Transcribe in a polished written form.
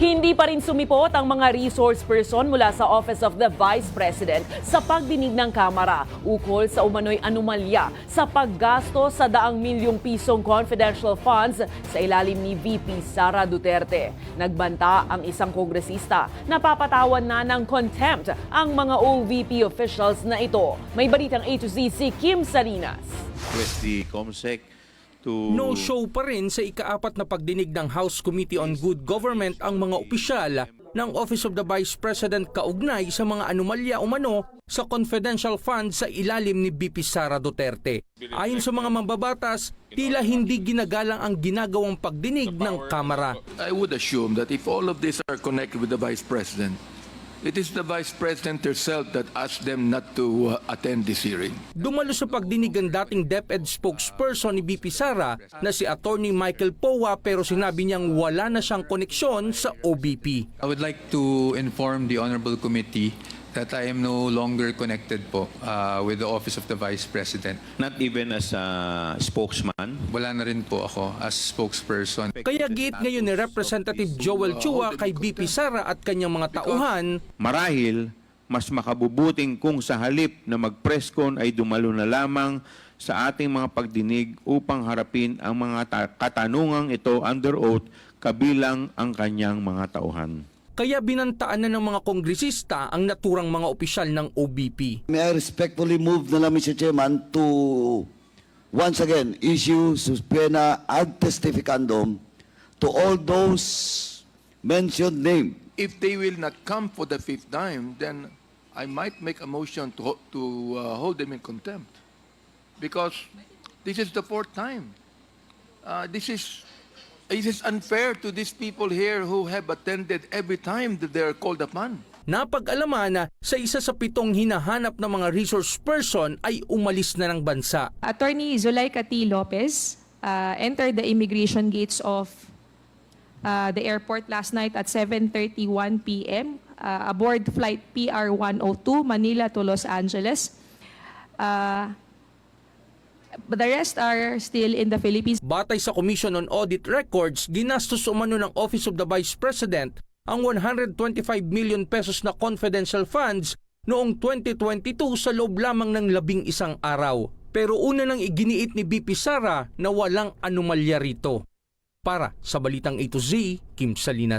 Hindi pa rin sumipot ang mga resource person mula sa Office of the Vice President sa pagdinig ng Kamara ukol sa umano'y anomalya sa paggasto sa daang milyong pisong confidential funds sa ilalim ni VP Sara Duterte. Nagbanta ang isang kongresista na papatawan na ng contempt ang mga OVP officials na ito. May balitang A to Z si Kim Salinas. With the COMSEC to... No-show pa rin sa ika-4 na pagdinig ng House Committee on Good Government ang mga opisyal ng Office of the Vice President kaugnay sa mga anomalya umano sa confidential funds sa ilalim ni VP Sara Duterte. Ayon sa mga mambabatas, tila hindi ginagalang ang ginagawang pagdinig ng Kamara. I would assume that if all of these are connected with the Vice President, it is the Vice President herself that asked them not to attend this hearing. Dumalo sa pagdinig ang dating DepEd spokesperson ni VP Sara na si Attorney Michael Powa pero sinabi niyang wala na siyang koneksyon sa OBP. I would like to inform the Honorable Committee that I am no longer connected po with the Office of the Vice President. Not even as a spokesman. Wala na rin po ako as spokesperson. Kaya giit ngayon ni Representative Joel Chua kay VP Sara at kanyang mga tauhan, Marahil, mas makabubuting kung sa halip na mag-presscon ay dumalo na lamang sa ating mga pagdinig upang harapin ang mga katanungang ito under oath kabilang ang kanyang mga tauhan. kaya binantaan na ng mga kongresista ang naturang mga opisyal ng OBP. May I respectfully move na lang, Mr. Chairman, to once again issue subpoena ad testificandum to all those mentioned names. If they will not come for the 5th time, then I might make a motion to hold them in contempt. Because this is the 4th time. This is unfair to these people here who have attended every time that they are called upon. Napag-alaman na sa isa sa 7 hinahanap ng mga resource person ay umalis na ng bansa. Attorney Zulaika T. Lopez entered the immigration gates of the airport last night at 7:31 p.m. Aboard flight PR-102 Manila to Los Angeles. But the rest are still in the Philippines. Batay sa Commission on Audit Records, ginastos umano ng Office of the Vice President ang 125 million pesos na confidential funds noong 2022 sa loob lamang ng 11 araw. Pero una nang iginiit ni VP Sara na walang anomalya rito. Para sa Balitang A to Z, Kim Salinas.